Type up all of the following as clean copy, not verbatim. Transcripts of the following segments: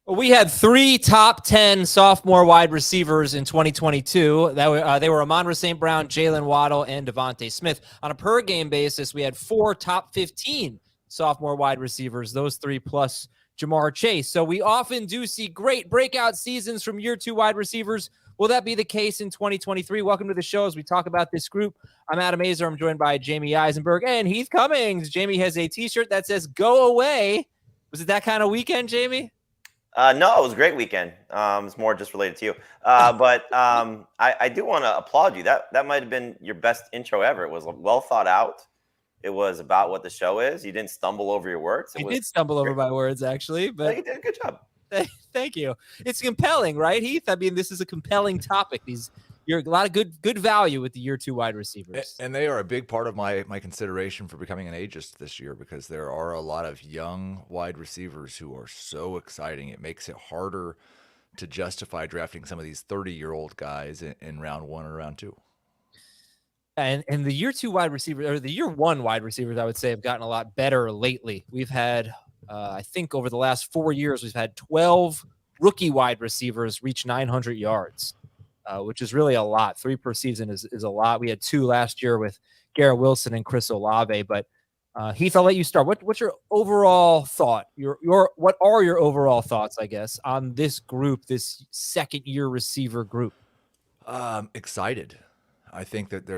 We had 3 top 10 sophomore wide receivers in 2022. They were Amon-Ra St. Brown, Jalen Waddle, and Devontae Smith. On a per-game basis, we had 4 top 15 sophomore wide receivers, those 3 plus Jamar Chase. So we often do see great breakout seasons from year 2 wide receivers. Will that be the case in 2023? Welcome to the show as we talk about this group. I'm Adam Azer. I'm joined by Jamie Eisenberg and Heath Cummings. Jamie has a T-shirt that says, "Go away." Was it that kind of weekend, Jamie? No, it was a great weekend. It's more just related to you. But I do want to applaud you. That might have been your best intro ever. It was well thought out. It was about what the show is. You didn't stumble over your words. I did stumble over my words, actually, but you did a good job. Thank you. It's compelling, right, Heath? I mean, this is a compelling topic. You're a lot of good value with the year 2 wide receivers. And they are a big part of my consideration for becoming an ageist this year, because there are a lot of young wide receivers who are so exciting. It makes it harder to justify drafting some of these 30-year-old guys in round 1 or round 2. And the year 2 wide receivers, or the year 1 wide receivers, I would say, have gotten a lot better lately. We've had, I think over the last 4 years, we've had 12 rookie wide receivers reach 900 yards. Which is really a lot. 3 per season is a lot. We had 2 last year with Garrett Wilson and Chris Olave. But Heath, I'll let you start. What's your overall thought? What are your overall thoughts, I guess, on this group, this second-year receiver group? Excited. I think that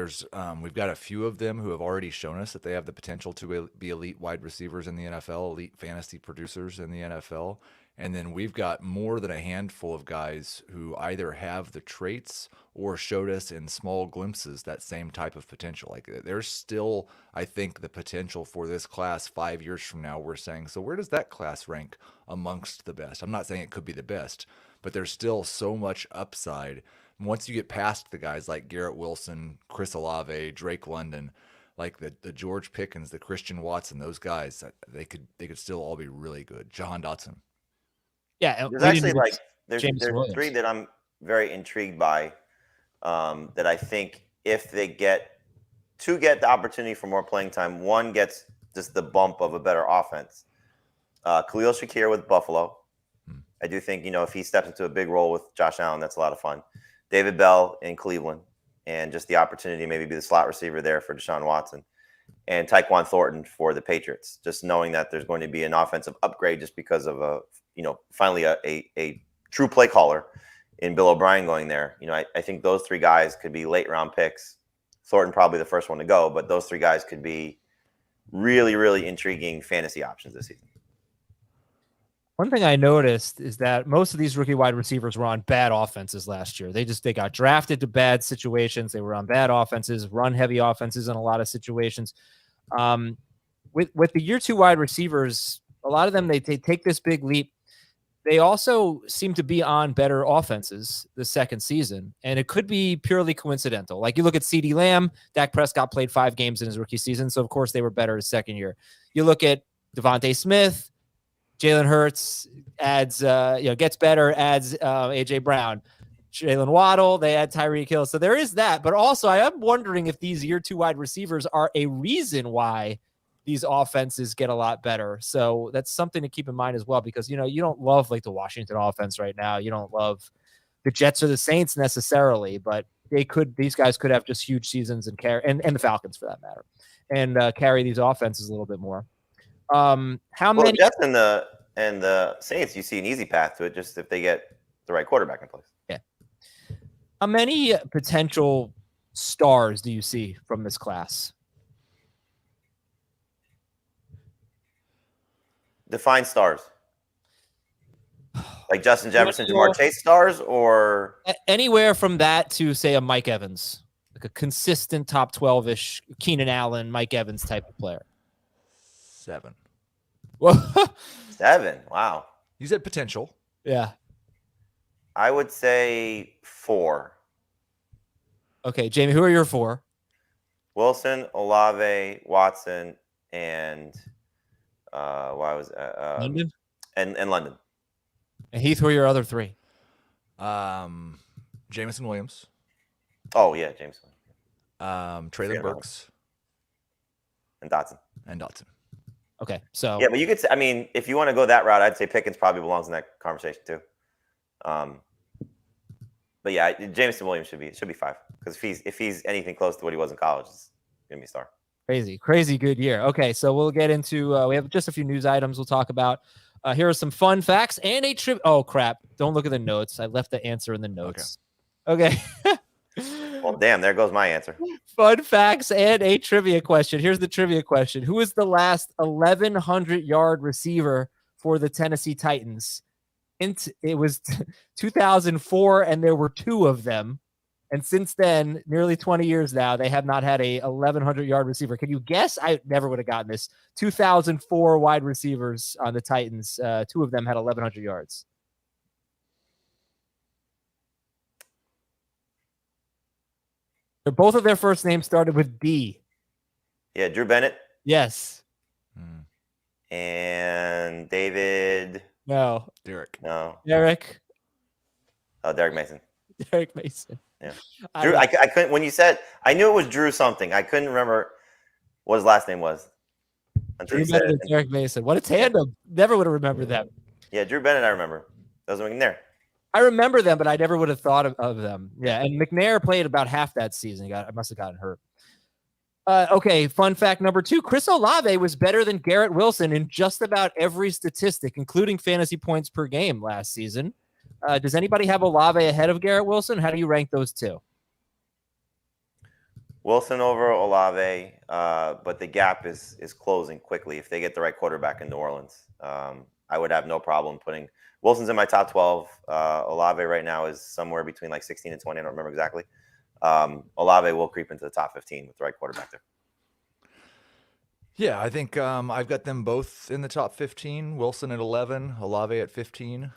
we've got a few of them who have already shown us that they have the potential to be elite wide receivers in the NFL, elite fantasy producers in the NFL. And then we've got more than a handful of guys who either have the traits or showed us in small glimpses that same type of potential. Like, there's still, I think, the potential for this class 5 years from now. We're saying, so where does that class rank amongst the best? I'm not saying it could be the best, but there's still so much upside. Once you get past the guys like Garrett Wilson, Chris Olave, Drake London, like the George Pickens, the Christian Watson, those guys, they could still all be really good. Jahan Dotson. Yeah, there's actually there's 3 that I'm very intrigued by. That I think if they get the opportunity for more playing time, one gets just the bump of a better offense. Khalil Shakir with Buffalo. I do think, if he steps into a big role with Josh Allen, that's a lot of fun. David Bell in Cleveland, and just the opportunity to maybe be the slot receiver there for Deshaun Watson. And Tyquan Thornton for the Patriots. Just knowing that there's going to be an offensive upgrade just because of finally a true play caller in Bill O'Brien going there. I think those 3 guys could be late round picks. Thornton probably the first one to go, but those 3 guys could be really, really intriguing fantasy options this season. One thing I noticed is that most of these rookie wide receivers were on bad offenses last year. They got drafted to bad situations. They were on bad offenses, run-heavy offenses in a lot of situations. With the year 2 wide receivers, a lot of them, they take this big leap. They also seem to be on better offenses the second season, and it could be purely coincidental. Like, you look at CeeDee Lamb, Dak Prescott played 5 games in his rookie season, so of course they were better his second year. You look at Devontae Smith, Jalen Hurts adds, gets better, adds A.J. Brown. Jalen Waddle, they add Tyreek Hill. So there is that. But also, I am wondering if these year 2 wide receivers are a reason why these offenses get a lot better. So that's something to keep in mind as well, because, you don't love like the Washington offense right now. You don't love the Jets or the Saints necessarily, but these guys could have just huge seasons and the Falcons for that matter, and carry these offenses a little bit more. The Jets and the Saints, you see an easy path to it just if they get the right quarterback in place. Yeah. How many potential stars do you see from this class? Define stars. Like Justin Jefferson, Jamar Chase stars, or anywhere from that to, say, a Mike Evans, like a consistent top 12-ish Keenan Allen, Mike Evans type of player. 7. Well, 7. Wow. You said potential. Yeah. I would say 4. Okay, Jamie, who are your 4? Wilson, Olave, Watson, and London? And London. And Heath, who are your other 3? Jameson Williams. Oh, yeah, Jameson. Traylon Burks. And Dotson. Okay, so yeah, but you could say, I mean, if you want to go that route, I'd say Pickens probably belongs in that conversation too. But yeah, Jameson Williams should be 5 because if he's anything close to what he was in college, it's gonna be a star. Crazy good year. Okay, so we'll get into we have just a few news items we'll talk about. Here are some fun facts and a trip. Oh crap! Don't look at the notes. I left the answer in the notes. Okay. Well, damn, there goes my answer. Fun facts and a trivia question. Here's the trivia question. Who is the last 1,100-yard receiver for the Tennessee Titans? It was 2004, and there were 2 of them. And since then, nearly 20 years now, they have not had a 1,100-yard receiver. Can you guess? I never would have gotten this. 2004 wide receivers on the Titans. 2 of them had 1,100 yards. Both of their first names started with D. Yeah, Drew Bennett. Yes. And David. No. Derek. No. Derek. Oh, Derek Mason. Derek Mason. Yeah. Drew. I couldn't. When you said, I knew it was Drew something. I couldn't remember what his last name was. Drew Bennett and Derek Mason. What a tandem. Never would have remembered them. Yeah, Drew Bennett. I remember. Those were in there. I remember them, but I never would have thought of them. Yeah, and McNair played about half that season. I must have gotten hurt. Okay, fun fact number 2. Chris Olave was better than Garrett Wilson in just about every statistic, including fantasy points per game last season. Does anybody have Olave ahead of Garrett Wilson? How do you rank those 2? Wilson over Olave, but the gap is closing quickly if they get the right quarterback in New Orleans. I would have no problem putting Wilson's in my top 12. Olave right now is somewhere between like 16 and 20. I don't remember exactly. Olave will creep into the top 15 with the right quarterback there. Yeah, I think I've got them both in the top 15. Wilson at 11, Olave at 15.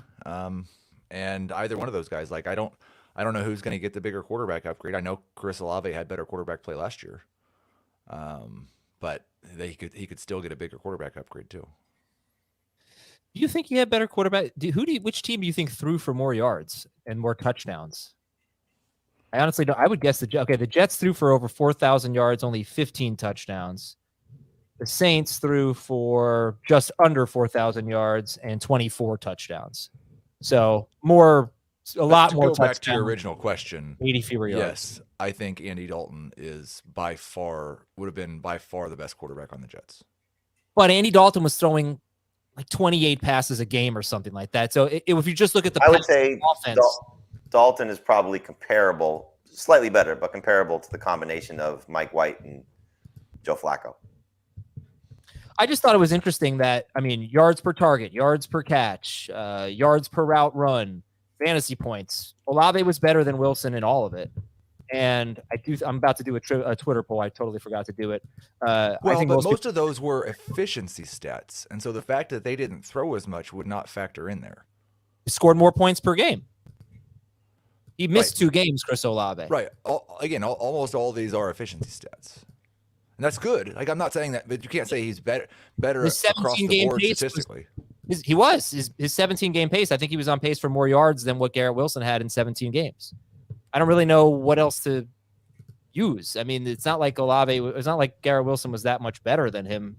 And either one of those guys, like I don't know who's going to get the bigger quarterback upgrade. I know Chris Olave had better quarterback play last year, but he could still get a bigger quarterback upgrade too. Do you think he had better quarterback? Which team do you think threw for more yards and more touchdowns? I honestly don't. I would guess the Jets threw for over 4,000 yards, only 15 touchdowns. The Saints threw for just under 4,000 yards and 24 touchdowns. So a lot more. Go back to your original question. 80 fewer yards. Yes, I think Andy Dalton would have been by far the best quarterback on the Jets. But Andy Dalton was throwing like 28 passes a game or something like that. So if you just look at the I would say offense, Dalton is probably comparable, slightly better, but comparable to the combination of Mike White and Joe Flacco. I just thought it was interesting that, I mean, yards per target, yards per catch, yards per route run, fantasy points. Olave was better than Wilson in all of it. And I'm about to do a Twitter poll. I totally forgot to do it. I think most of those were efficiency stats. And so the fact that they didn't throw as much would not factor in there. He scored more points per game. He missed 2 games, Chris Olave. Right. Almost all these are efficiency stats. And that's good. Like, I'm not saying that, but you can't say he's better across the board statistically. He was. His 17-game pace, I think he was on pace for more yards than what Garrett Wilson had in 17 games. I don't really know what else to use. I mean, it's not like Garrett Wilson was that much better than him.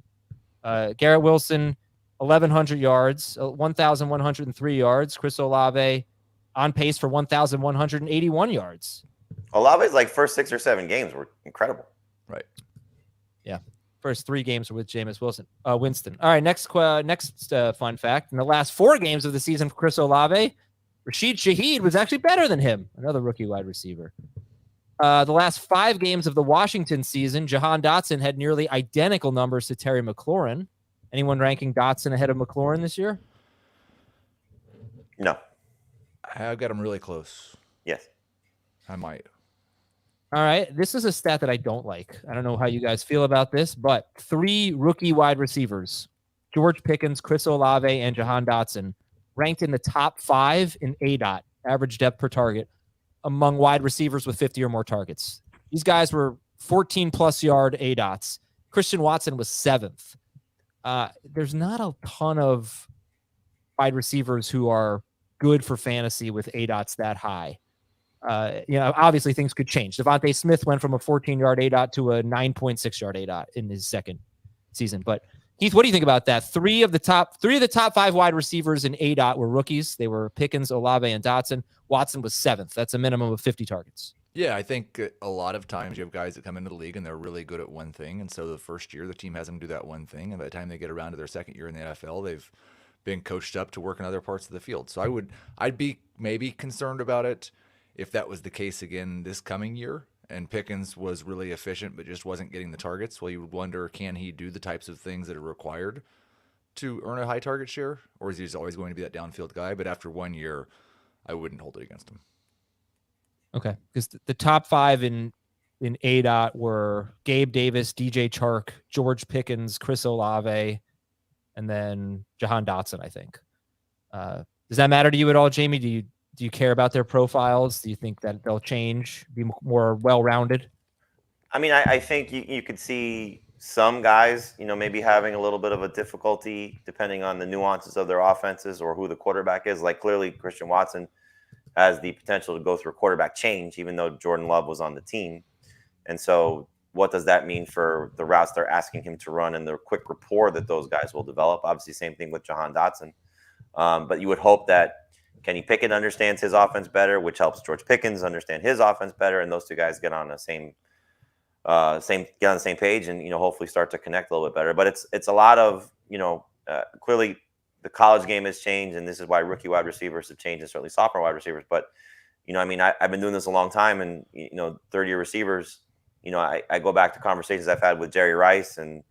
Garrett Wilson, 1,100 yards, 1,103 yards. Chris Olave on pace for 1,181 yards. Olave's like first 6 or 7 games were incredible. Right. Yeah. First 3 games were with Jameis Winston. All right, next fun fact. In the last 4 games of the season for Chris Olave, Rashid Shaheed was actually better than him, another rookie wide receiver. The last 5 games of the Washington season, Jahan Dotson had nearly identical numbers to Terry McLaurin. Anyone ranking Dotson ahead of McLaurin this year? No. I've got him really close. Yes. I might. All right. This is a stat that I don't like. I don't know how you guys feel about this, but 3 rookie wide receivers, George Pickens, Chris Olave, and Jahan Dotson, ranked in the top 5 in ADOT, average depth per target, among wide receivers with 50 or more targets. These guys were 14-plus yard ADOTs. Christian Watson was 7th. There's not a ton of wide receivers who are good for fantasy with ADOTs that high. Obviously things could change. Devontae Smith went from a 14-yard ADOT to a 9.6-yard ADOT in his second season. But Heath, what do you think about that? Three of the top 5 wide receivers in ADOT were rookies. They were Pickens, Olave, and Dotson. Watson was 7th. That's a minimum of 50 targets. Yeah, I think a lot of times you have guys that come into the league and they're really good at one thing. And so the first year, the team has them do that one thing. And by the time they get around to their second year in the NFL, they've been coached up to work in other parts of the field. So I'd be maybe concerned about it if that was the case again this coming year. And Pickens was really efficient, but just wasn't getting the targets. Well, you would wonder, can he do the types of things that are required to earn a high target share? Or is he just always going to be that downfield guy? But after 1 year, I wouldn't hold it against him. Okay. Because the top 5 in ADOT were Gabe Davis, DJ Chark, George Pickens, Chris Olave, and then Jahan Dotson, I think. Does that matter to you at all, Jamie? Do you care about their profiles? Do you think that they'll change, be more well-rounded? I mean, I think you could see some guys, maybe having a little bit of a difficulty depending on the nuances of their offenses or who the quarterback is. Like clearly Christian Watson has the potential to go through a quarterback change, even though Jordan Love was on the team. And so what does that mean for the routes they're asking him to run and the quick rapport that those guys will develop? Obviously, same thing with Jahan Dotson. But you would hope that Kenny Pickett understands his offense better, which helps George Pickens understand his offense better, and those two guys get on the same page, and hopefully start to connect a little bit better. But it's a lot of clearly the college game has changed, and this is why rookie wide receivers have changed, and certainly sophomore wide receivers. But I've been doing this a long time, and third year receivers, I go back to conversations I've had with Jerry Rice and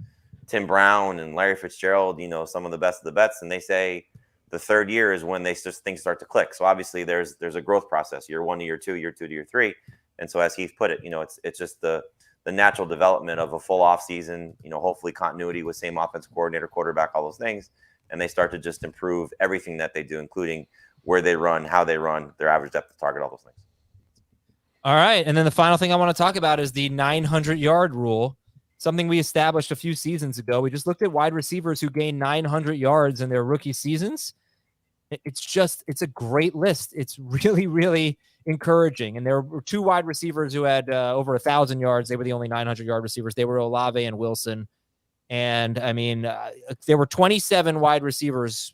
Tim Brown and Larry Fitzgerald, some of the best of the bets, and they say the third year is when things start to click. So obviously there's a growth process, year 1 to year 2, year 2 to year 3. And so as Heath put it, it's just the natural development of a full off season, hopefully continuity with same offensive coordinator, quarterback, all those things. And they start to just improve everything that they do, including where they run, how they run, their average depth of target, all those things. All right. And then the final thing I want to talk about is the 900-yard rule, something we established a few seasons ago. We just looked at wide receivers who gained 900 yards in their rookie seasons. It's a great list. It's really, really encouraging. And there were 2 wide receivers who had over 1,000 yards. They were the only 900-yard receivers. They were Olave and Wilson. And I mean, there were 27 wide receivers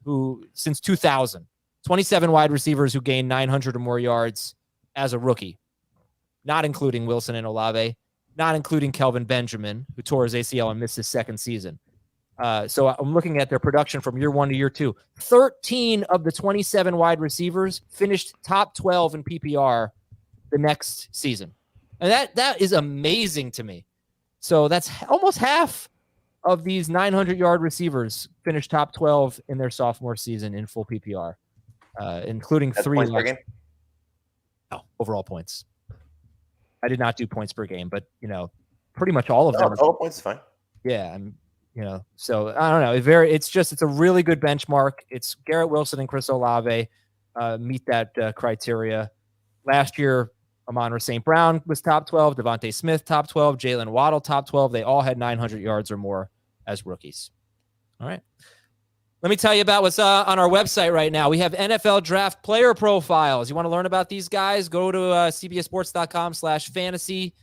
who, since 2000, 27 wide receivers who gained 900 or more yards as a rookie, not including Wilson and Olave, not including Kelvin Benjamin, who tore his ACL and missed his second season. So I'm looking at their production from year 1 to year 2. 13 of the 27 wide receivers finished top 12 in PPR the next season. And that is amazing to me. So that's almost half of these 900-yard receivers finished top 12 in their sophomore season in full PPR, including That's 3 points per game? No, overall points. I did not do points per game, but pretty much all of them. Total points is fine. Yeah, so I don't know. It's a really good benchmark. It's Garrett Wilson and Chris Olave meet that criteria. Last year, Amon-Ra St. Brown was top 12, Devontae Smith top 12, Jalen Waddle top 12. They all had 900 yards or more as rookies. All right. Let me tell you about what's on our website right now. We have NFL draft player profiles. You want to learn about these guys? Go to cbssports.com/fantasy.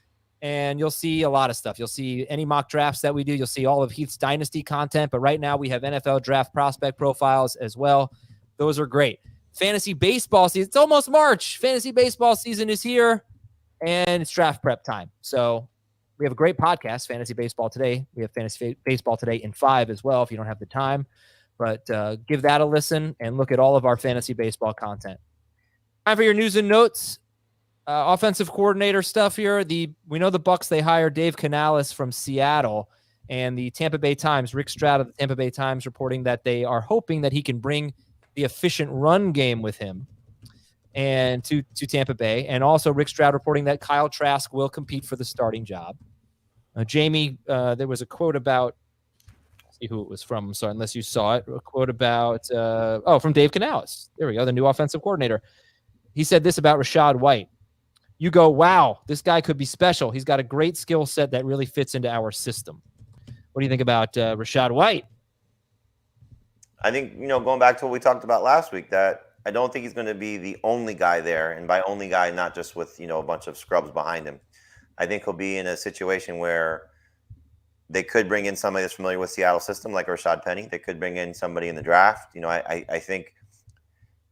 And you'll see a lot of stuff. You'll see any mock drafts that we do. You'll see all of Heath's Dynasty content. But right now we have NFL draft prospect profiles as well. Those are great. Fantasy baseball season. It's almost March. Fantasy baseball season is here. And it's draft prep time. So we have a great podcast, Fantasy Baseball Today. We have Fantasy Baseball Today in 5 as well if you don't have the time. But give that a listen and look at all of our fantasy baseball content. Time for your news and notes. Offensive coordinator stuff here. We know the Bucs, they hired Dave Canales from Seattle, and the Tampa Bay Times, Rick Stroud of the Tampa Bay Times, reporting that they are hoping that he can bring the efficient run game with him and to Tampa Bay. And also Rick Stroud reporting that Kyle Trask will compete for the starting job. Jamie, there was a quote about, see who it was from. So unless you saw it, a quote about, from Dave Canales. There we go. The new offensive coordinator. He said this about Rachaad White. You go, wow, this guy could be special. He's got a great skill set that really fits into our system. What do you think about Rachaad White? I think, going back to what we talked about last week, that I don't think he's going to be the only guy there. And by only guy, not just with, a bunch of scrubs behind him. I think he'll be in a situation where They could bring in somebody that's familiar with Seattle system, like Rashad Penny. They could bring in somebody in the draft. I think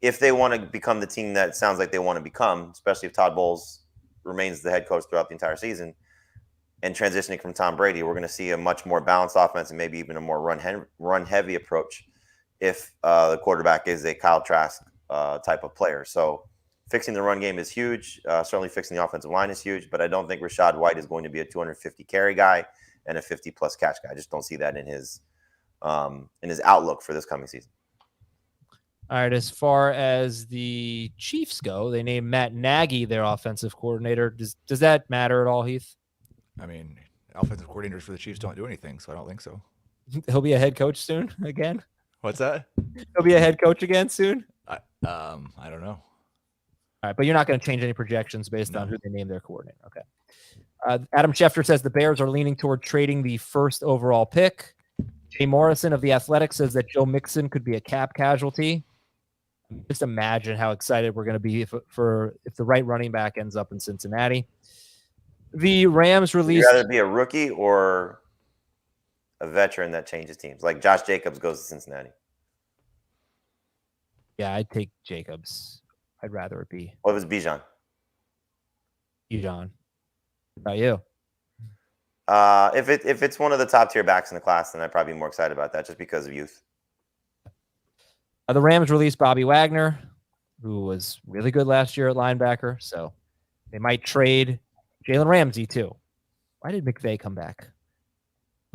if they want to become the team that sounds like they want to become, especially if Todd Bowles remains the head coach throughout the entire season and transitioning from Tom Brady, we're going to see a much more balanced offense and maybe even a more run heavy approach if the quarterback is a Kyle Trask type of player. So fixing the run game is huge. Certainly fixing the offensive line is huge, but I don't think Rachaad White is going to be a 250 carry guy and a 50+ catch guy. I just don't see that in his outlook for this coming season. All right, as far as the Chiefs go, they named Matt Nagy their offensive coordinator. Does that matter at all, Heath? I mean, offensive coordinators for the Chiefs don't do anything, so I don't think so. He'll be a head coach soon again? What's that? He'll be a head coach again soon? I don't know. All right, but you're not going to change any projections based on who they name their coordinator. Okay. Adam Schefter says the Bears are leaning toward trading the first overall pick. Jay Morrison of The Athletic says that Joe Mixon could be a cap casualty. Just imagine how excited we're going to be if the right running back ends up in Cincinnati. The Rams released. Would you rather be a rookie or a veteran that changes teams? Like Josh Jacobs goes to Cincinnati. Yeah, I'd take Jacobs. I'd rather it be. What was Bijan? Bijan. How about you? If it's one of the top tier backs in the class, then I'd probably be more excited about that just because of youth. The Rams released Bobby Wagner, who was really good last year at linebacker. So they might trade Jalen Ramsey too. Why did McVay come back?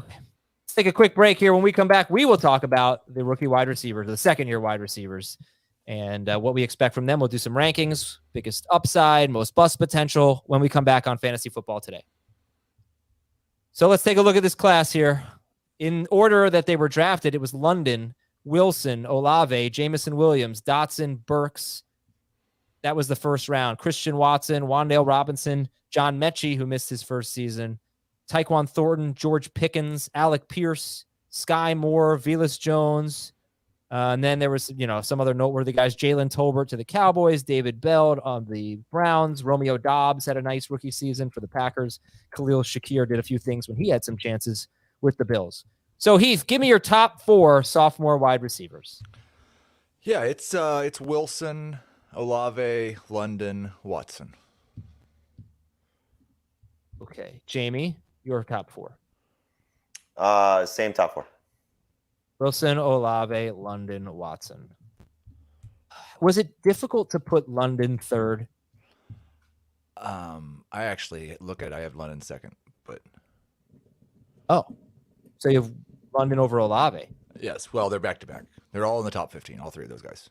Okay. Let's take a quick break here. When we come back, we will talk about the rookie wide receivers, the second-year wide receivers, and what we expect from them. We'll do some rankings, biggest upside, most bust potential when we come back on Fantasy Football Today. So let's take a look at this class here. In order that they were drafted, it was London, Wilson, Olave, Jamison Williams, Dotson, Burks. That was the first round. Christian Watson, Wan'Dale Robinson, John Mechie, who missed his first season, Tyquan Thornton, George Pickens, Alec Pierce, Sky Moore, Velus Jones. And then there was, some other noteworthy guys. Jalen Tolbert to the Cowboys, David Bell on the Browns, Romeo Doubs had a nice rookie season for the Packers. Khalil Shakir did a few things when he had some chances with the Bills. So Heath, give me your top 4 sophomore wide receivers. Yeah, it's Wilson, Olave, London, Watson. Okay, Jamie, your top 4. Same top 4. Wilson, Olave, London, Watson. Was it difficult to put London third? I actually I have London second, but. Oh, so you have London over Olave. Yes. Well, they're back to back. They're all in the top 15, all 3 of those guys.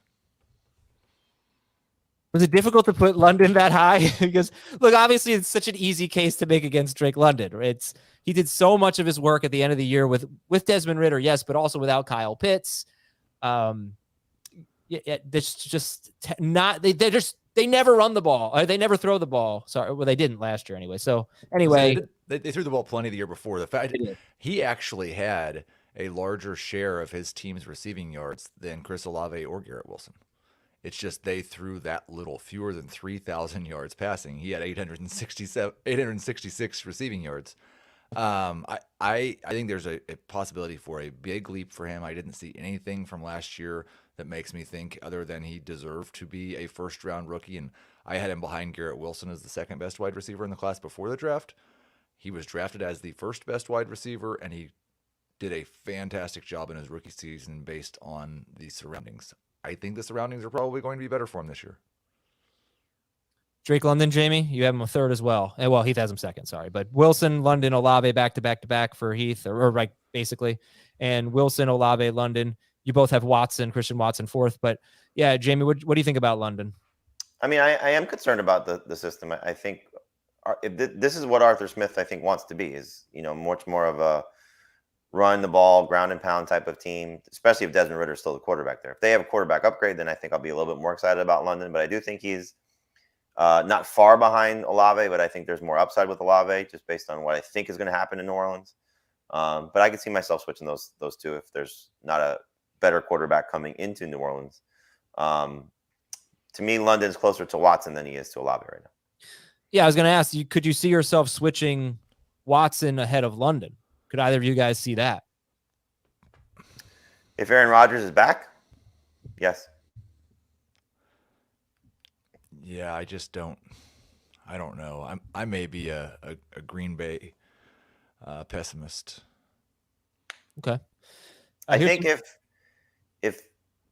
Was it difficult to put London that high? Because, look, obviously it's such an easy case to make against Drake London. He did so much of his work at the end of the year with Desmond Ridder, yes, but also without Kyle Pitts. There's just not they never run the ball. They never throw the ball. Sorry, well, they didn't last year anyway. So anyway, they threw the ball plenty the year before. The fact he actually had a larger share of his team's receiving yards than Chris Olave or Garrett Wilson. It's just they threw that little, fewer than 3,000 yards passing. He had 866 receiving yards. I think there's a possibility for a big leap for him. I didn't see anything from last year that makes me think other than he deserved to be a first-round rookie, and I had him behind Garrett Wilson as the second best wide receiver in the class before the draft. He was drafted as the first best wide receiver, and he did a fantastic job in his rookie season based on the surroundings. I think the surroundings are probably going to be better for him this year. Drake London, Jamie, you have him a third as well. And well, Heath has him second, sorry. But Wilson, London, Olave back to back for Heath, or right, basically. And Wilson, Olave, London. You both have Watson, Christian Watson fourth. But yeah, Jamie, what do you think about London? I mean, I am concerned about the system. I think this is what Arthur Smith, I think, wants to be, is, much more of a run the ball, ground and pound type of team, especially if Desmond Ridder is still the quarterback there. If they have a quarterback upgrade, then I think I'll be a little bit more excited about London. But I do think he's not far behind Olave, but I think there's more upside with Olave just based on what I think is going to happen in New Orleans. But I could see myself switching those two if there's not a better quarterback coming into New Orleans. To me, London's closer to Watson than he is to Olave right now. Yeah, I was going to ask you, could you see yourself switching Watson ahead of London? Could either of you guys see that? If Aaron Rodgers is back, yes. Yeah, I don't know. I may be a Green Bay pessimist. Okay. I think if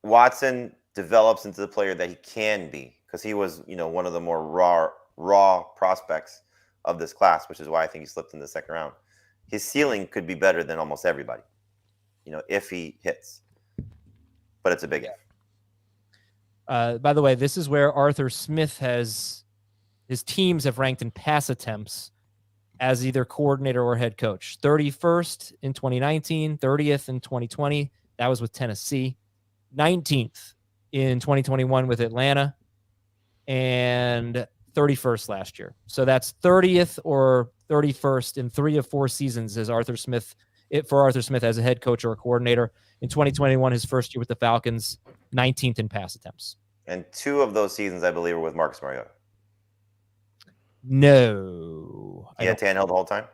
Watson develops into the player that he can be, because he was, one of the more raw prospects of this class, which is why I think he slipped in the second round. His ceiling could be better than almost everybody, if he hits. But it's a big if. By the way, this is where Arthur Smith his teams have ranked in pass attempts as either coordinator or head coach. 31st in 2019, 30th in 2020. That was with Tennessee. 19th in 2021 with Atlanta, and 31st last year. So that's 30th or 31st in 3 of 4 seasons as Arthur Smith as a head coach or a coordinator. In 2021, his first year with the Falcons, 19th in pass attempts. And 2 of those seasons, I believe, were with Marcus Mariota. No. He had Tannehill the whole time?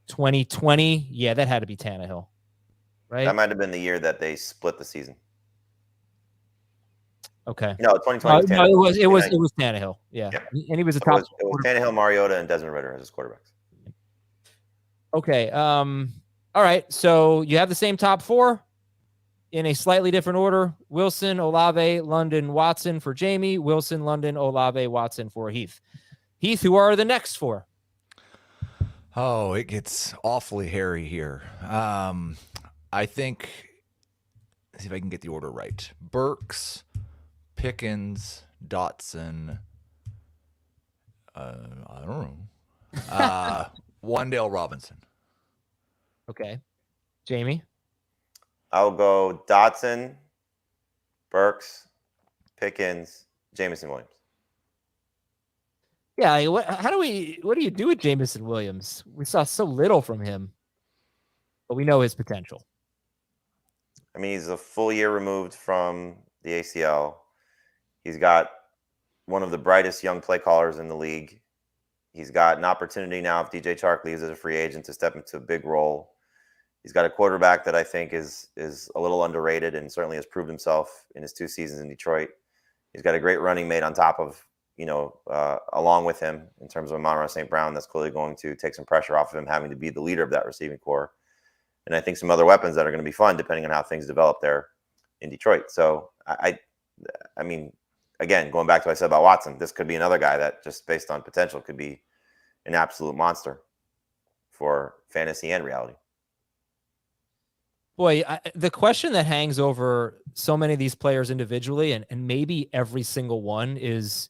2020, yeah, that had to be Tannehill, right? That might have been the year that they split the season. Okay. No, 2020 was Tannehill. No, it was Tannehill. Yeah. And he was a top. It was Tannehill, Mariota, and Desmond Ridder as his quarterbacks. Okay. All right. So you have the same top 4 in a slightly different order. Wilson, Olave, London, Watson for Jamie. Wilson, London, Olave, Watson for Heath. Heath, who are the next 4? Oh, it gets awfully hairy here. I think, let's see if I can get the order right. Burks, Pickens, Dotson, I don't know, Wan'Dale Robinson. Okay. Jamie? I'll go Dotson, Burks, Pickens, Jameson Williams. Yeah, what do you do with Jameson Williams? We saw so little from him, but we know his potential. I mean, he's a full year removed from the ACL. He's got one of the brightest young play callers in the league. He's got an opportunity now, if DJ Chark leaves as a free agent, to step into a big role. He's got a quarterback that I think is a little underrated and certainly has proved himself in his 2 seasons in Detroit. He's got a great running mate on top of, along with him in terms of Mon-Fri St. Brown that's clearly going to take some pressure off of him having to be the leader of that receiving core. And I think some other weapons that are going to be fun depending on how things develop there in Detroit. So I mean, again, going back to what I said about Watson, this could be another guy that just based on potential could be an absolute monster for fantasy and reality. Boy, the question that hangs over so many of these players individually, and maybe every single one, is,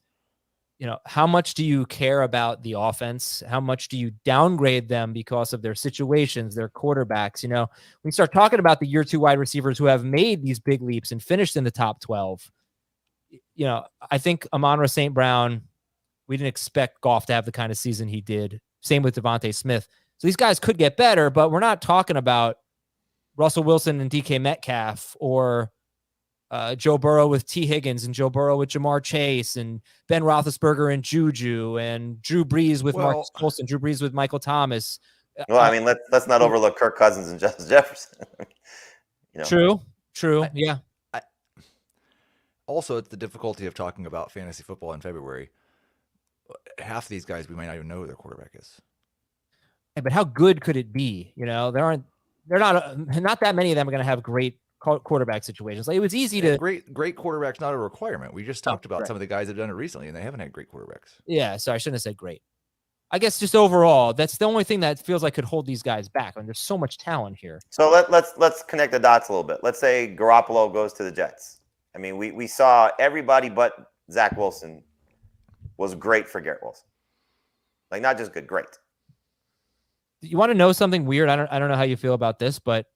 how much do you care about the offense? How much do you downgrade them because of their situations, their quarterbacks? When you start talking about the year 2 wide receivers who have made these big leaps and finished in the top 12, I think Amon-Ra St. Brown, we didn't expect Goff to have the kind of season he did. Same with Devontae Smith. So these guys could get better, but we're not talking about Russell Wilson and DK Metcalf, or Joe Burrow with T. Higgins, and Joe Burrow with Jamar Chase, and Ben Roethlisberger and Juju, and Drew Brees with Marcus Colston, Drew Brees with Michael Thomas. Well, I mean, let's not overlook Kirk Cousins and Justin Jefferson. True. Yeah. Also, it's the difficulty of talking about fantasy football in February. Half of these guys, we might not even know who their quarterback is. Yeah, but how good could it be? They're not that many of them are going to have great quarterback situations. Like, it was easy to great quarterback's not a requirement. We just talked about some of the guys that have done it recently, and they haven't had great quarterbacks. Yeah, sorry, I shouldn't have said great. I guess just overall, that's the only thing that feels like could hold these guys back. I mean, there's so much talent here. So let's connect the dots a little bit. Let's say Garoppolo goes to the Jets. I mean, we saw everybody but Zach Wilson was great for Garrett Wilson. Like, not just good, great. You want to know something weird? I don't know how you feel about this, but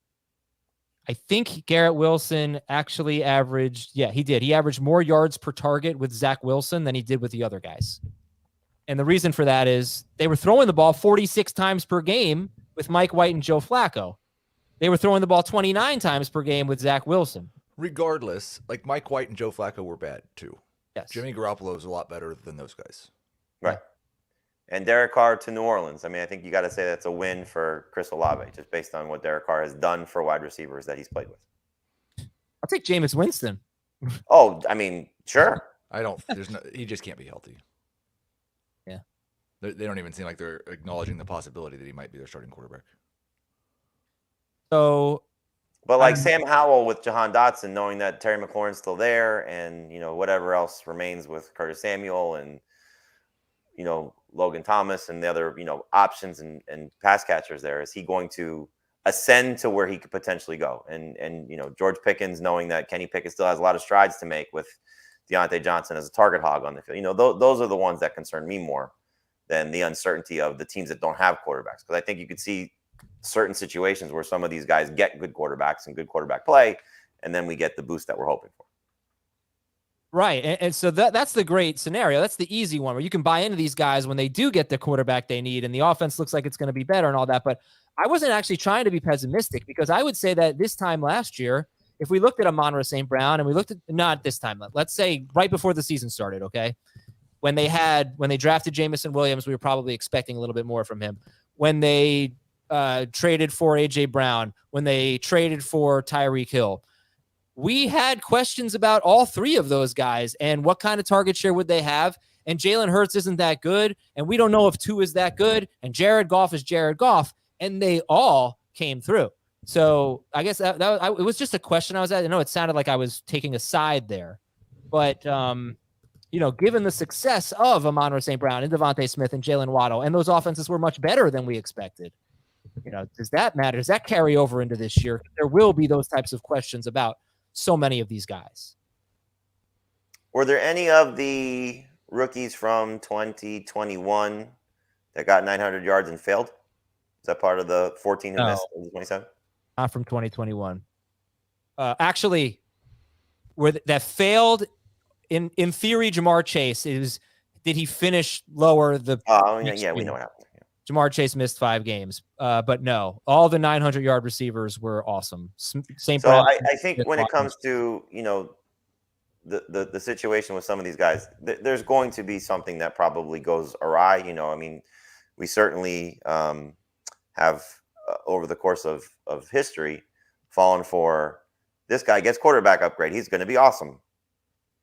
I think Garrett Wilson actually averaged, he did. He averaged more yards per target with Zach Wilson than he did with the other guys. And the reason for that is they were throwing the ball 46 times per game with Mike White and Joe Flacco. They were throwing the ball 29 times per game with Zach Wilson. Regardless, like, Mike White and Joe Flacco were bad too. Yes. Jimmy Garoppolo is a lot better than those guys. Right. And Derek Carr to New Orleans. I mean, I think you got to say that's a win for Chris Olave, just based on what Derek Carr has done for wide receivers that he's played with. I'll take Jameis Winston. Oh, I mean, sure. He just can't be healthy. Yeah. They don't even seem like they're acknowledging the possibility that he might be their starting quarterback. So, but like Sam Howell with Jahan Dotson, knowing that Terry McLaurin's still there, and whatever else remains with Curtis Samuel and Logan Thomas and the other options and pass catchers there, is he going to ascend to where he could potentially go? And George Pickens, knowing that Kenny Pickett still has a lot of strides to make with Deontay Johnson as a target hog on the field. Those are the ones that concern me more than the uncertainty of the teams that don't have quarterbacks. Because I think you could see certain situations where some of these guys get good quarterbacks and good quarterback play, and then we get the boost that we're hoping for. Right. And so that's the great scenario. That's the easy one where you can buy into these guys when they do get the quarterback they need and the offense looks like it's going to be better and all that. But I wasn't actually trying to be pessimistic, because I would say that this time last year, if we looked at Amon-Ra St. Brown and we looked at, not this time, let's say right before the season started, okay? When they drafted Jamison Williams, we were probably expecting a little bit more from him. When they traded for A.J. Brown, when they traded for Tyreek Hill, we had questions about all three of those guys and what kind of target share would they have. And Jalen Hurts isn't that good, and we don't know if Tua is that good, and Jared Goff is Jared Goff, and they all came through. So I guess it was just a question I was at. I know it sounded like I was taking a side there, but given the success of Amon-Ra St. Brown and Devontae Smith and Jalen Waddle, and those offenses were much better than we expected, does that matter? Does that carry over into this year? There will be those types of questions about so many of these guys. Were there any of the rookies from 2021 that got 900 yards and failed? Is that part of the 14 who missed in 27? Not from 2021. Actually, that failed in theory. Jamar Chase did he finish lower? Yeah, we know what happened. Yeah. Jamar Chase missed 5 games, but no, all the 900-yard receivers were awesome. St. So Brown, I think when it comes to the situation with some of these guys, there's going to be something that probably goes awry. I mean, we certainly have over the course of history fallen for this guy gets quarterback upgrade, he's going to be awesome,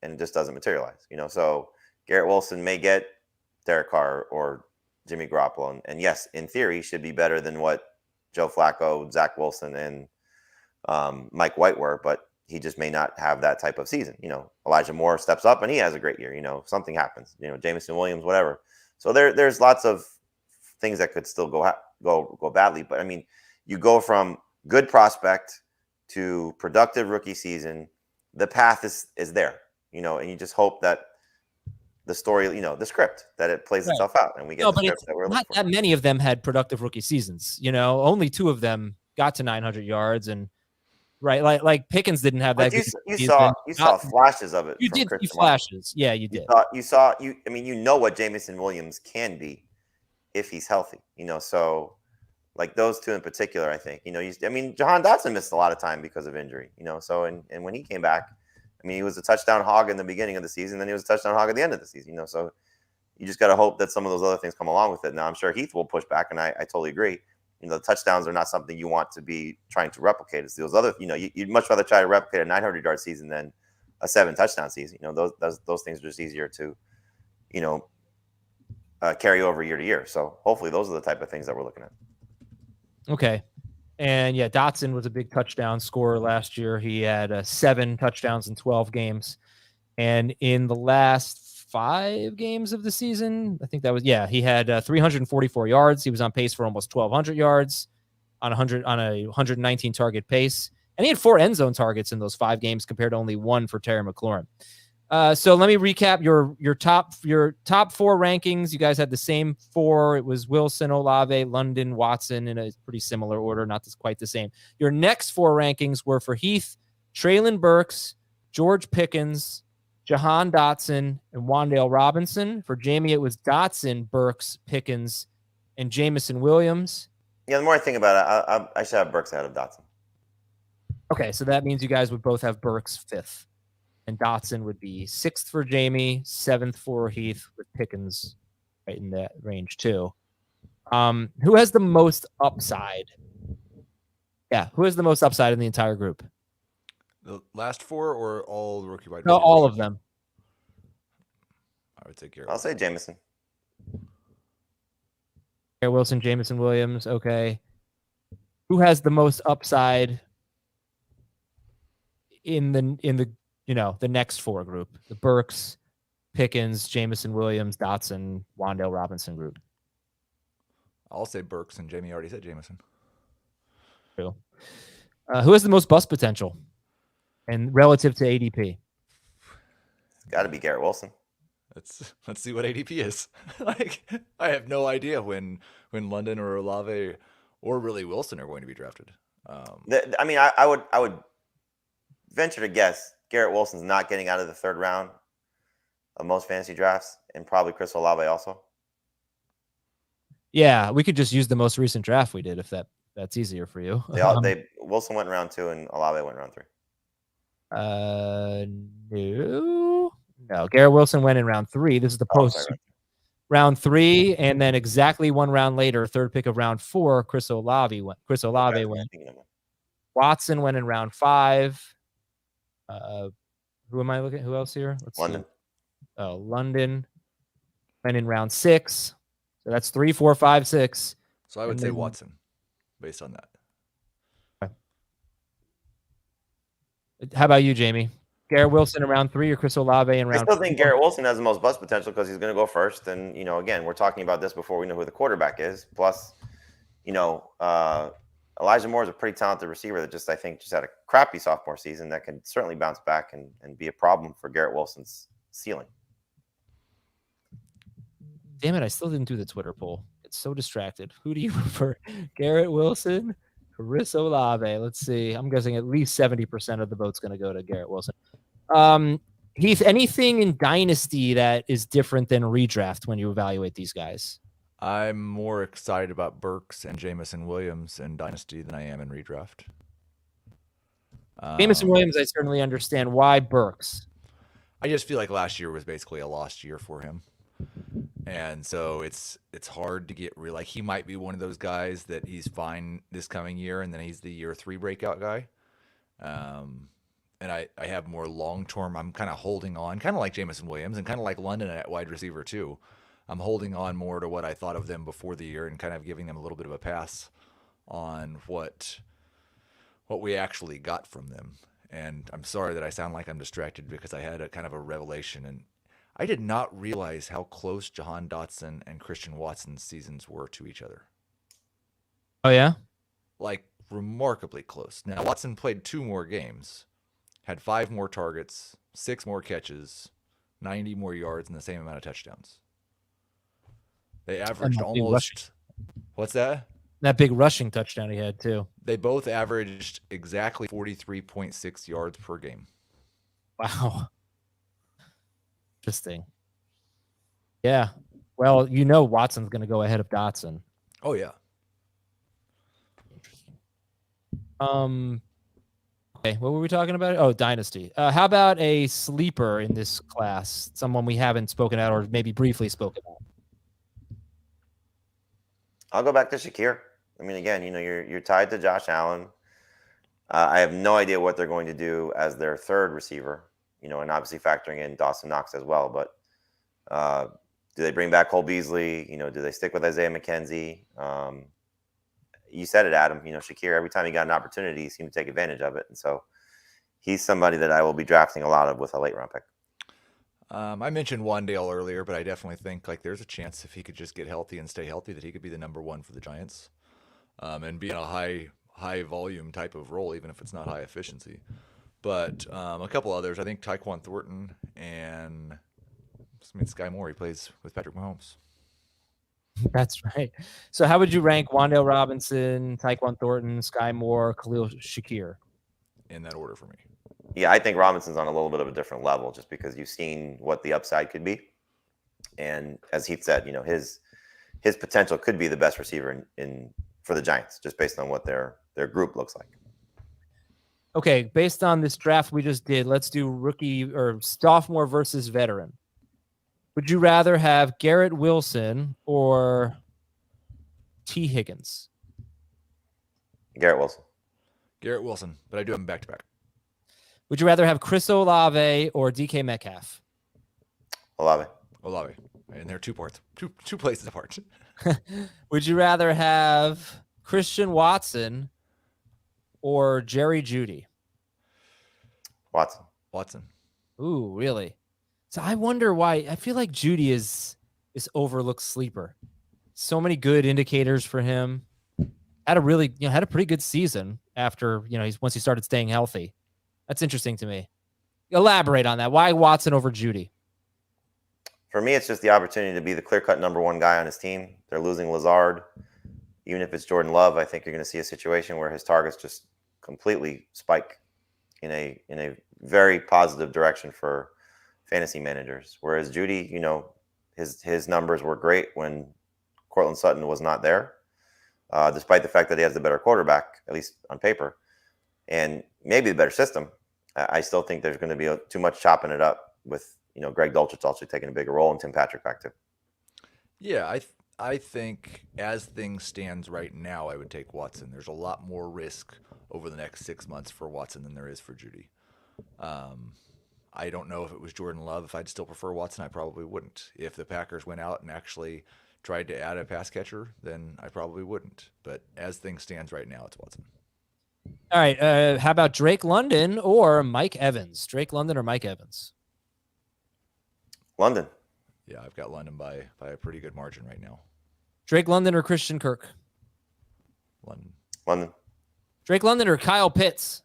and it just doesn't materialize. So Garrett Wilson may get Derek Carr or Jimmy Garoppolo, and yes, in theory, should be better than what Joe Flacco, Zach Wilson, and Mike White were, but he just may not have that type of season. Elijah Moore steps up and he has a great year. Something happens. Jameson Williams, whatever. So there's lots of things that could still go badly. But I mean, you go from good prospect to productive rookie season. The path is there. And you just hope that the story, the script, that it plays itself out, and we get the script that we're looking for. Not that many of them had productive rookie seasons. Only 2 of them got to 900 yards, and like Pickens didn't have that. You saw flashes of it. You did see flashes. Yeah, you did. You saw. I mean, what Jameson Williams can be if he's healthy. So like those 2 in particular, I think. Jahan Dotson missed a lot of time because of injury. So and when he came back, I mean, he was a touchdown hog in the beginning of the season, then he was a touchdown hog at the end of the season. So you just got to hope that some of those other things come along with it. Now, I'm sure Heath will push back, and I totally agree. The touchdowns are not something you want to be trying to replicate. It's those other, you'd much rather try to replicate a 900-yard season than a 7-touchdown season. Those things are just easier to, carry over year to year. So hopefully those are the type of things that we're looking at. Okay. And yeah, Dotson was a big touchdown scorer last year. He had 7 touchdowns in 12 games. And in the last 5 games of the season, I think he had 344 yards. He was on pace for almost 1,200 yards on a 119 target pace. And he had 4 end zone targets in those 5 games compared to only 1 for Terry McLaurin. So let me recap your top 4 rankings. You guys had the same 4. It was Wilson, Olave, London, Watson in a pretty similar order, not quite the same. Your next 4 rankings were for Heath, Treylon Burks, George Pickens, Jahan Dotson, and Wan'Dale Robinson. For Jamie, it was Dotson, Burks, Pickens, and Jameson Williams. Yeah, the more I think about it, I should have Burks ahead of Dotson. Okay, so that means you guys would both have Burks 5th. And Dotson would be 6th for Jamie, 7th for Heath, with Pickens right in that range too. Who has the most upside? Yeah, who has the most upside in the entire group? The last 4 or all the rookie wide No, receivers? all of them. I would say Garrett. I'll say Jameson. Garrett Wilson, Jameson Williams. Okay. Who has the most upside in the the next 4 group? The Burks, Pickens, Jameson Williams, Dotson, Wan'Dale Robinson group. I'll say Burks, and Jamie already said Jameson. True. Who has the most bust potential and relative to ADP? It's got to be Garrett Wilson. Let's see what ADP is. Like, I have no idea when London or Olave or really Wilson are going to be drafted. I would venture to guess Garrett Wilson's not getting out of the 3rd round of most fantasy drafts, and probably Chris Olave also. Yeah, we could just use the most recent draft we did if that's easier for you. Wilson went in round 2 and Olave went in round 3. No. Garrett Wilson went in round 3. This is the post round 3, and then exactly 1 round later, 3rd pick of round 4, Chris Olave went. Watson went in round 5. Who am I looking at? Who else here? London. London went in round 6. So that's 3, 4, 5, 6. So I would say Watson, based on that. Okay. How about you, Jamie? Garrett Wilson in round 3 or Chris Olave in round 4? I still think Garrett Wilson has the most bust potential because he's going to go first. And, again, we're talking about this before we know who the quarterback is. Plus, Elijah Moore is a pretty talented receiver that I think had a crappy sophomore season that can certainly bounce back and be a problem for Garrett Wilson's ceiling. Damn it, I still didn't do the Twitter poll. It's so distracted. Who do you prefer? Garrett Wilson, Chris Olave? Let's see. I'm guessing at least 70% of the vote's going to go to Garrett Wilson. Heath, anything in Dynasty that is different than redraft when you evaluate these guys? I'm more excited about Burks and Jameson Williams in Dynasty than I am in redraft. Jameson Williams, I certainly understand. Why Burks? I just feel like last year was basically a lost year for him. And so it's hard to get real. Like, he might be one of those guys that he's fine this coming year, and then he's the year 3 breakout guy. And I have more long-term. I'm kind of holding on, kind of like Jameson Williams and kind of like London at wide receiver too. I'm holding on more to what I thought of them before the year and kind of giving them a little bit of a pass on what we actually got from them. And I'm sorry that I sound like I'm distracted because I had a kind of a revelation, and I did not realize how close Jahan Dotson and Christian Watson's seasons were to each other. Oh, yeah? Like, remarkably close. Now, Watson played 2 more games, had 5 more targets, 6 more catches, 90 more yards, and the same amount of touchdowns. They averaged almost... What's that? That big rushing touchdown he had, too. They both averaged exactly 43.6 yards per game. Wow. Interesting. Yeah. Well, Watson's going to go ahead of Dotson. Oh, yeah. Okay, what were we talking about? Oh, Dynasty. How about a sleeper in this class? Someone we haven't spoken about or maybe briefly spoken about. I'll go back to Shakir. I mean, again, you're tied to Josh Allen. I have no idea what they're going to do as their 3rd receiver, and obviously factoring in Dawson Knox as well. But do they bring back Cole Beasley? Do they stick with Isaiah McKenzie? You said it, Adam. Shakir, every time he got an opportunity, he seemed to take advantage of it. And so he's somebody that I will be drafting a lot of with a late round pick. I mentioned Wan'Dale earlier, but I definitely think there's a chance if he could just get healthy and stay healthy that he could be the number 1 for the Giants, and be in a high volume type of role, even if it's not high efficiency. But a couple others, I think Tyquan Thornton and Sky Moore. He plays with Patrick Mahomes. That's right. So how would you rank Wan'Dale Robinson, Tyquan Thornton, Sky Moore, Khalil Shakir? In that order for me. Yeah, I think Robinson's on a little bit of a different level just because you've seen what the upside could be. And as Heath said, his potential could be the best receiver for the Giants, just based on what their group looks like. Okay, based on this draft we just did, let's do rookie or sophomore versus veteran. Would you rather have Garrett Wilson or T. Higgins? Garrett Wilson. Garrett Wilson, but I do have him back-to-back. Would you rather have Chris Olave or DK Metcalf? Olave. And they're two places apart. Would you rather have Christian Watson or Jerry Jeudy? Watson. Ooh, really? So I wonder why. I feel like Jeudy is overlooked sleeper. So many good indicators for him. Had a pretty good season after, once he started staying healthy. That's interesting to me. Elaborate on that. Why Watson over Jeudy? For me, it's just the opportunity to be the clear-cut number one guy on his team. They're losing Lazard. Even if it's Jordan Love, I think you're going to see a situation where his targets just completely spike in a very positive direction for fantasy managers. Whereas Jeudy, his numbers were great when Cortland Sutton was not there, despite the fact that he has the better quarterback, at least on paper, and maybe the better system. I still think there's going to be too much chopping it up with Greg Dulcich also taking a bigger role and Tim Patrick back too. Yeah, I think as things stands right now, I would take Watson. There's a lot more risk over the next 6 months for Watson than there is for Jeudy. I don't know if it was Jordan Love. If I'd still prefer Watson, I probably wouldn't. If the Packers went out and actually tried to add a pass catcher, then I probably wouldn't. But as things stands right now, it's Watson. All right. How about Drake London or Mike Evans? Drake London or Mike Evans? London. Yeah, I've got London by a pretty good margin right now. Drake London or Christian Kirk? London. Drake London or Kyle Pitts?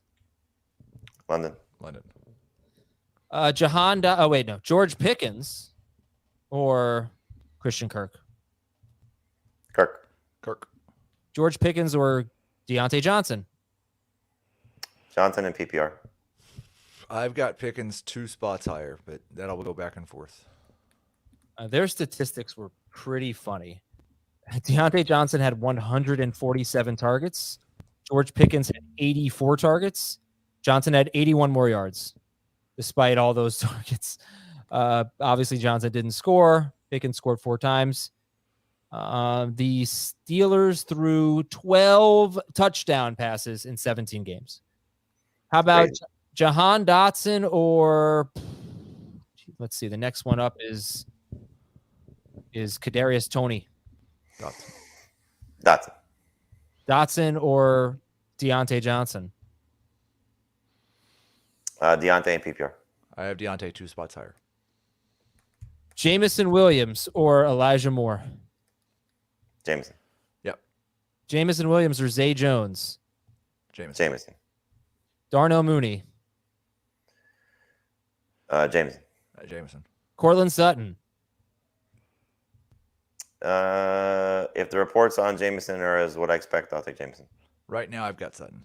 London. George Pickens or Christian Kirk? Kirk. George Pickens or Deontay Johnson? Johnson and PPR. I've got Pickens 2 spots higher, but that'll go back and forth. Their statistics were pretty funny. Deontay Johnson had 147 targets. George Pickens had 84 targets. Johnson had 81 more yards, despite all those targets. Obviously, Johnson didn't score. Pickens scored 4 times. The Steelers threw 12 touchdown passes in 17 games. How about Jahan Dotson or let's see, the next one up is Kadarius Toney. Dotson or Deontay Johnson? Deontay and PPR. I have Deontay 2 spots higher. Jameson Williams or Elijah Moore? Jameson. Yep. Jameson Williams or Zay Jones? Jameson. Darnell Mooney? Jameson. Cortland Sutton? If the reports on Jameson are as what I expect, I'll take Jameson. Right now, I've got Sutton.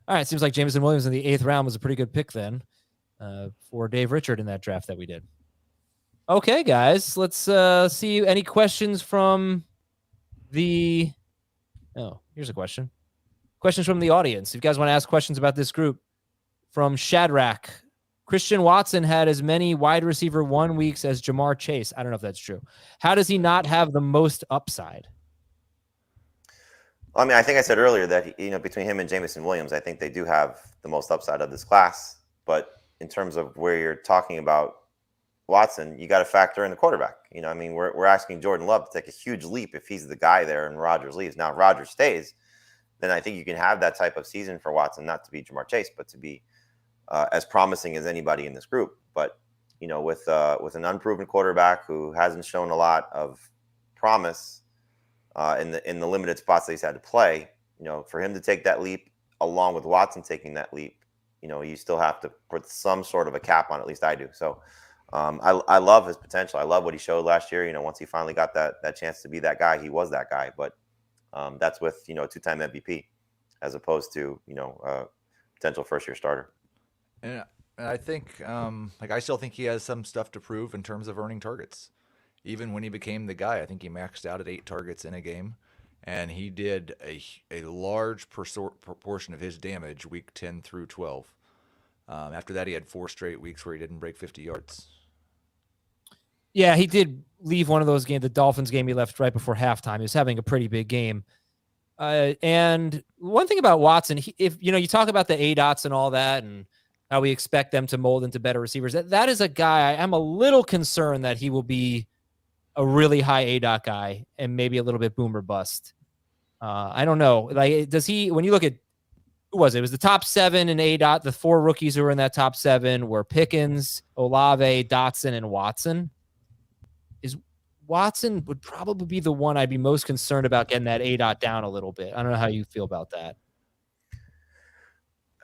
All right, seems like Jameson Williams in the 8th round was a pretty good pick then for Dave Richard in that draft that we did. Okay, guys, let's see any questions from the... Oh, here's a question. Questions from the audience. If you guys want to ask questions about this group. From Shadrach. Christian Watson had as many wide receiver 1 weeks as Jamar Chase. I don't know if that's true. How does he not have the most upside? I mean, I think I said earlier that, between him and Jameson Williams, I think they do have the most upside of this class. But in terms of where you're talking about Watson, you got to factor in the quarterback. We're asking Jordan Love to take a huge leap if he's the guy there and Rodgers leaves. Now, if Rodgers stays, then I think you can have that type of season for Watson, not to be Jamar Chase, but to be as promising as anybody in this group. But, with an unproven quarterback who hasn't shown a lot of promise in the limited spots that he's had to play, for him to take that leap along with Watson taking that leap, you still have to put some sort of a cap on, at least I do. So I love his potential. I love what he showed last year. Once he finally got that chance to be that guy, he was that guy. But that's with, a 2-time MVP as opposed to, potential first-year starter. And I think, I still think he has some stuff to prove in terms of earning targets. Even when he became the guy, I think he maxed out at 8 targets in a game, and he did a large proportion of his damage week 10 through 12. After that, he had 4 straight weeks where he didn't break 50 yards. Yeah, he did leave one of those games. The Dolphins game he left right before halftime. He was having a pretty big game. And one thing about Watson, if you talk about the ADOTs and all that, and how we expect them to mold into better receivers, that is a guy I'm a little concerned that he will be a really high ADOT guy and maybe a little bit boomer bust. I don't know. Like, does he? When you look at who was it? It was the top 7 in ADOT. The 4 rookies who were in that top 7 were Pickens, Olave, Dotson, and Watson. Watson would probably be the one I'd be most concerned about getting that ADOT down a little bit. I don't know how you feel about that.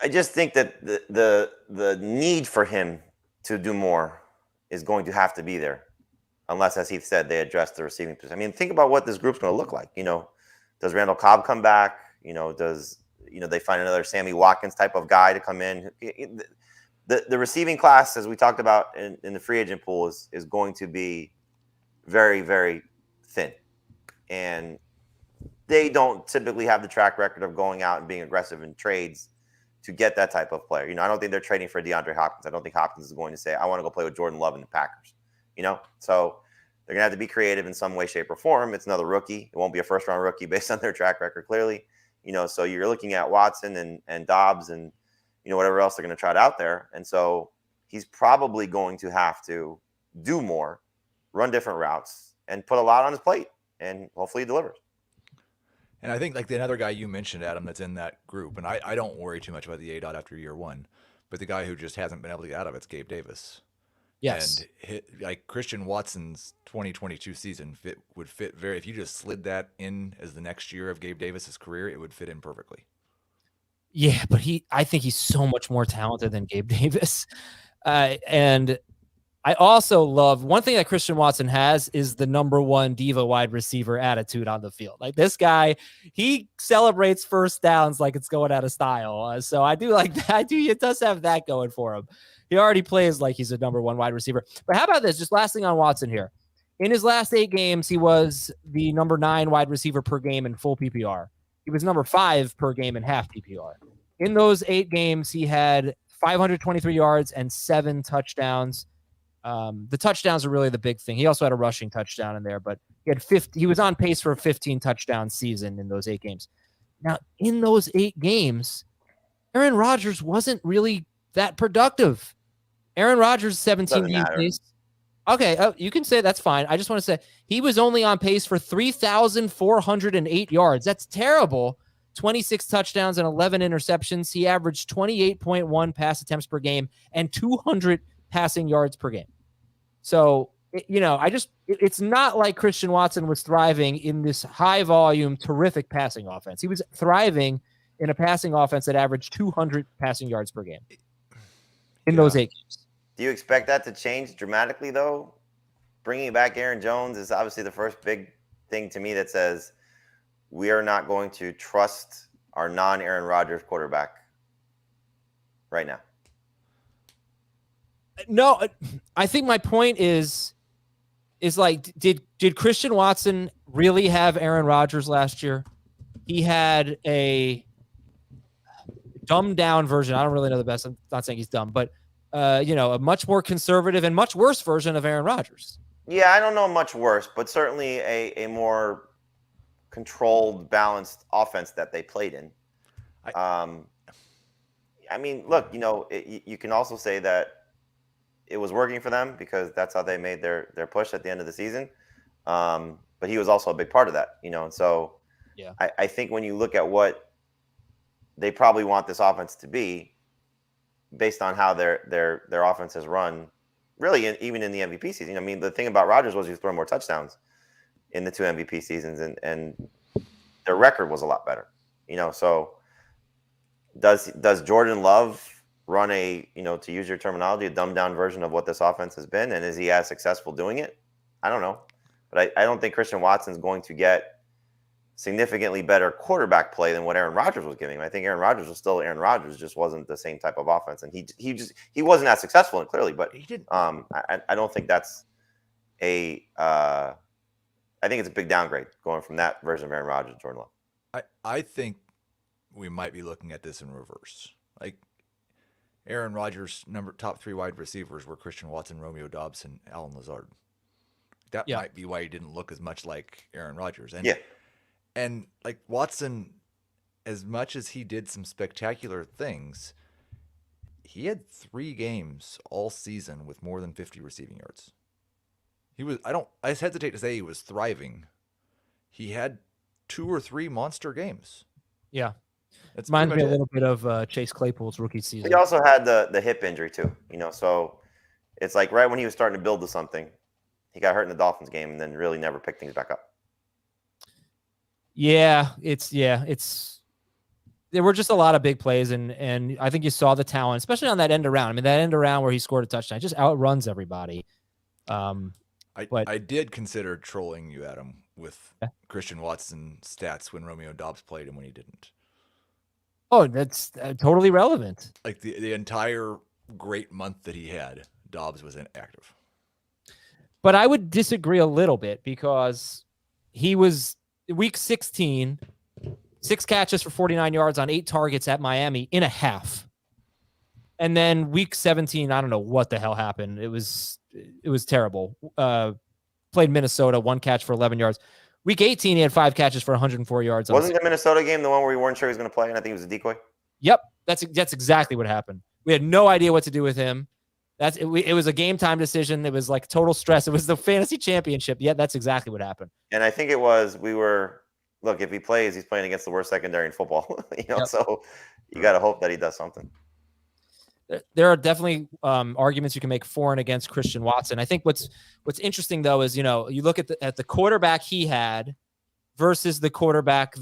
I just think that the need for him to do more is going to have to be there, unless, as Heath said, they address the receiving position. I mean, think about what this group's going to look like. Does Randall Cobb come back? Does they find another Sammy Watkins type of guy to come in? The receiving class, as we talked about in the free agent pool, is going to be very, very thin. And they don't typically have the track record of going out and being aggressive in trades to get that type of player. I don't think they're trading for DeAndre Hopkins. I don't think Hopkins is going to say, I want to go play with Jordan Love in the Packers. So they're going to have to be creative in some way, shape, or form. It's another rookie. It won't be a first-round rookie based on their track record, clearly. So you're looking at Watson and Dobbs and, whatever else they're going to try out there. And so he's probably going to have to do more, run different routes, and put a lot on his plate, and hopefully he delivers. And I think, like, the other guy you mentioned, Adam, that's in that group, and I don't worry too much about the ADOT after year 1, but the guy who just hasn't been able to get out of it's Gabe Davis. Yes. And like Christian Watson's 2022 season would fit very, if you just slid that in as the next year of Gabe Davis's career, it would fit in perfectly. Yeah, but I think he's so much more talented than Gabe Davis. And I also love one thing that Christian Watson has is the number 1 diva wide receiver attitude on the field. Like, this guy, he celebrates first downs like it's going out of style. So I do like that. It does have that going for him. He already plays like he's a number 1 wide receiver. But how about this? Just last thing on Watson here. In his last 8 games, he was the number 9 wide receiver per game in full PPR. He was number 5 per game in half PPR. In those 8 games, he had 523 yards and 7 touchdowns. The touchdowns are really the big thing. He also had a rushing touchdown in there, but he was on pace for a 15 touchdown season in those 8 games. Now, in those 8 games, Aaron Rodgers wasn't really that productive. Aaron Rodgers, 17 game pace. Okay, you can say that's fine. I just want to say he was only on pace for 3,408 yards. That's terrible. 26 touchdowns and 11 interceptions. He averaged 28.1 pass attempts per game and 200 passing yards per game. So, it's not like Christian Watson was thriving in this high volume, terrific passing offense. He was thriving in a passing offense that averaged 200 passing yards per game in those 8 games. Do you expect that to change dramatically, though? Bringing back Aaron Jones is obviously the first big thing to me that says we are not going to trust our non-Aaron Rodgers quarterback right now. No, I think my point is like, did Christian Watson really have Aaron Rodgers last year? He had a dumbed down version. I don't really know the best. I'm not saying he's dumb, but a much more conservative and much worse version of Aaron Rodgers. Yeah, I don't know much worse, but certainly a more controlled, balanced offense that they played in. I mean, look, you can also say that it was working for them because that's how they made their push at the end of the season. But he was also a big part of that, and so yeah, I think when you look at what they probably want this offense to be, based on how their offense has run, really, even in the MVP season. I mean, the thing about Rodgers was he was throwing more touchdowns in the 2 MVP seasons, and their record was a lot better. So does Jordan Love run a, to use your terminology, a dumbed down version of what this offense has been, and is he as successful doing it? I don't know, but I don't think Christian Watson's going to get significantly better quarterback play than what Aaron Rodgers was giving him. I think Aaron Rodgers was still Aaron Rodgers, just wasn't the same type of offense, and he wasn't as successful in clearly. But he did. I don't think that's a. I think it's a big downgrade going from that version of Aaron Rodgers to Jordan Love. I think we might be looking at this in reverse. Like, Aaron Rodgers' top 3 wide receivers were Christian Watson, Romeo Doubs, and Alan Lazard. that might be why he didn't look as much like Aaron Rodgers. And, yeah. And like Watson, as much as he did some spectacular things, he had 3 games all season with more than 50 receiving yards. I hesitate to say he was thriving. He had 2 or 3 monster games. Yeah. That's reminds me a little bit of Chase Claypool's rookie season. He also had the hip injury too, so it's like right when he was starting to build to something, he got hurt in the Dolphins game and then really never picked things back up. Yeah, there were just a lot of big plays, and I think you saw the talent, especially on that end around. I mean, that end around where he scored a touchdown, just outruns everybody. I did consider trolling you, Adam, with Christian Watson stats when Romeo Doubs played and when he didn't. Oh, that's totally relevant. Like the entire great month that he had, Doubs was inactive. But I would disagree a little bit because he was week 16, 6 catches for 49 yards on 8 targets at Miami in a half. And then week 17, I don't know what the hell happened. It was terrible. Played Minnesota, 1 catch for 11 yards. Week 18, he had 5 catches for 104 yards. Wasn't the Minnesota game the one where we weren't sure he was going to play, and I think it was a decoy? Yep, that's exactly what happened. We had no idea what to do with him. It was a game time decision. It was like total stress. It was the fantasy championship. Yeah, that's exactly what happened. And I think it was look, if he plays, he's playing against the worst secondary in football. Yep. So you got to hope that he does something. There are definitely arguments you can make for and against Christian Watson. I think what's interesting though is you look at the quarterback he had versus the quarterbacks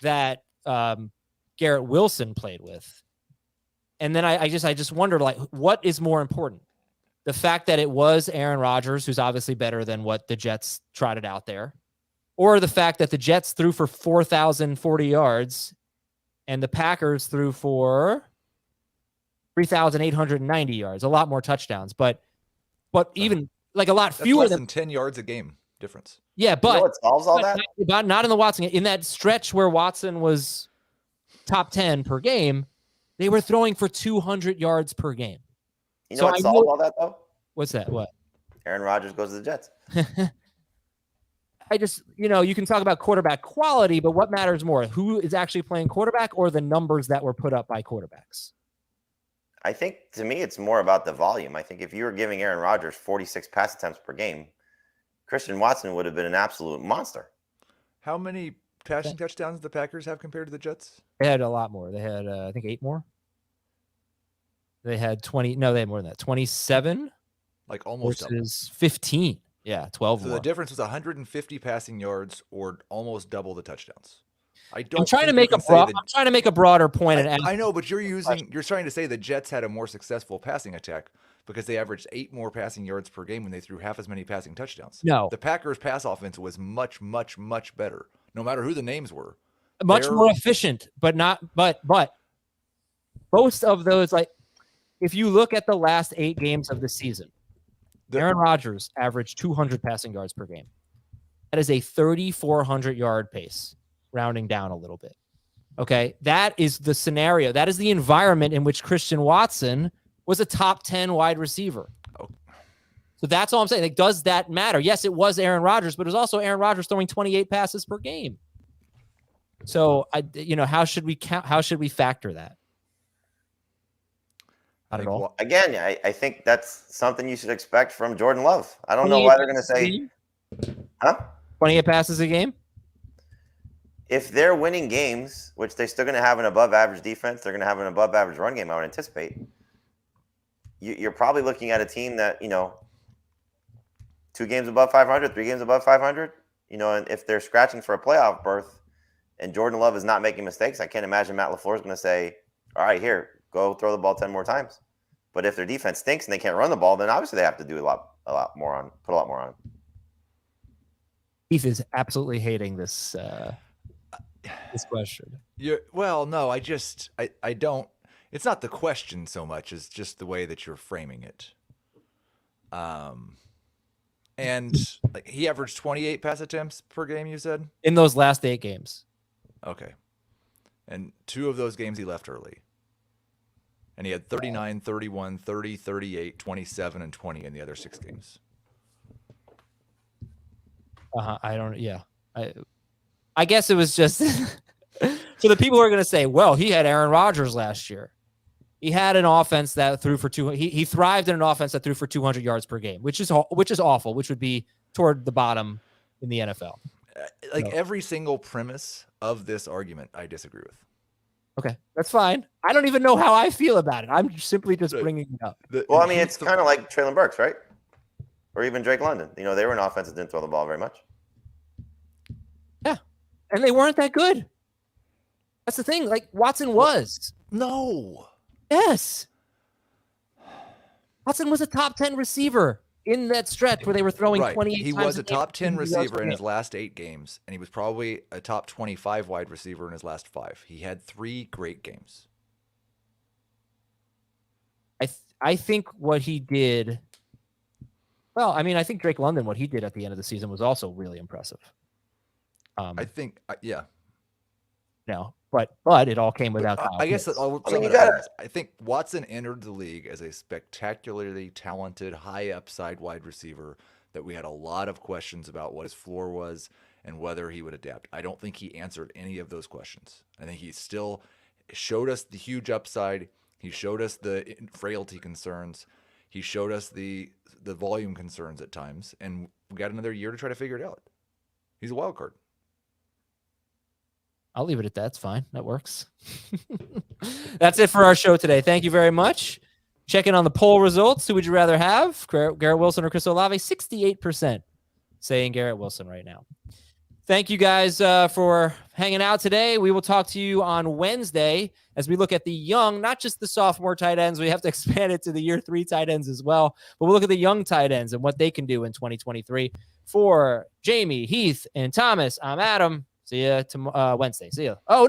that Garrett Wilson played with, and then I just wonder, like, what is more important? The fact that it was Aaron Rodgers, who's obviously better than what the Jets trotted out there, or the fact that the Jets threw for 4,040 yards and the Packers threw for 3,890 yards, a lot more touchdowns, but even like a lot fewer than 10 yards a game difference. Yeah, but it solves all that. Not in the Watson, in that stretch where Watson was top 10 per game, they were throwing for 200 yards per game. What solves all that though? What's that? What? Aaron Rodgers goes to the Jets. I just, you can talk about quarterback quality, but what matters more? Who is actually playing quarterback or the numbers that were put up by quarterbacks? I think, to me, it's more about the volume. I think if you were giving Aaron Rodgers 46 pass attempts per game, Christian Watson would have been an absolute monster. How many passing touchdowns did the Packers have compared to the Jets? They had a lot more. They had, I think, 8 more. They had 20. No, they had more than that. 27. Like almost versus 15. Yeah, 12 So more. the difference was 150 passing yards or almost double the touchdowns. I'm trying to make a broader point. I know, but you're trying to say the Jets had a more successful passing attack because they averaged 8 more passing yards per game when they threw half as many passing touchdowns. No. The Packers' pass offense was much, much, much better, no matter who the names were. Much more efficient, but most of those, like, if you look at the last 8 games of the season, Aaron Rodgers averaged 200 passing yards per game. That is a 3,400 yard pace, rounding down a little bit. Okay. That is the scenario. That is the environment in which Christian Watson was a top 10 wide receiver. Oh. So that's all I'm saying. Like, does that matter? Yes, it was Aaron Rodgers, but it was also Aaron Rodgers throwing 28 passes per game. So how should we factor that? Not at all. Again, I think that's something you should expect from Jordan Love. I don't know why they're going to say, 28 passes a game? If they're winning games, which they're still going to have an above-average defense, they're going to have an above-average run game, I would anticipate. You're probably looking at a team that, 2 games above 500, 3 games above 500. And if they're scratching for a playoff berth and Jordan Love is not making mistakes, I can't imagine Matt LaFleur is going to say, all right, here, go throw the ball 10 more times. But if their defense stinks and they can't run the ball, then obviously they have to do put a lot more on. Keith is absolutely hating this question. No, I don't. It's not the question so much as just the way that you're framing it. And he averaged 28 pass attempts per game, you said? In those last 8 games. Okay. And 2 of those games he left early. And he had 39, 31, 30, 38, 27, and 20 in the other 6 games. I guess it was just for the people who are going to say, well, he had Aaron Rodgers last year. He had an offense that threw for 200. He thrived in an offense that threw for 200 yards per game, which is awful, which would be toward the bottom in the NFL. Every single premise of this argument, I disagree with. Okay, that's fine. I don't even know how I feel about it. I'm simply just bringing it up. Well, I mean, it's kind of like Traylon Burks, right? Or even Drake London. They were an offense that didn't throw the ball very much. Yeah, and they weren't that good. That's the thing. Like, Watson was. No. Yes. Watson was a top 10 receiver in that stretch where they were throwing 28 times. He was a top 10 receiver in his last 8 games, and he was probably a top 25 wide receiver in his last 5. He had 3 great games. I think what he did, well, I mean, I think Drake London, what he did at the end of the season was also really impressive. I think, yeah. No, but it all came without Kyle I guess I think Watson entered the league as a spectacularly talented, high upside wide receiver that we had a lot of questions about what his floor was and whether he would adapt. I don't think he answered any of those questions. I think he still showed us the huge upside. He showed us the frailty concerns. He showed us the volume concerns at times, and we got another year to try to figure it out. He's a wild card. I'll leave it at that. It's fine. That works. That's it for our show today. Thank you very much. Check in on the poll results. Who would you rather have, Garrett Wilson or Chris Olave? 68% saying Garrett Wilson right now. Thank you guys for hanging out today. We will talk to you on Wednesday as we look at the young, not just the sophomore tight ends. We have to expand it to the year 3 tight ends as well. But we'll look at the young tight ends and what they can do in 2023. For Jamie, Heath, and Thomas, I'm Adam. See you Wednesday. See you. Oh, no.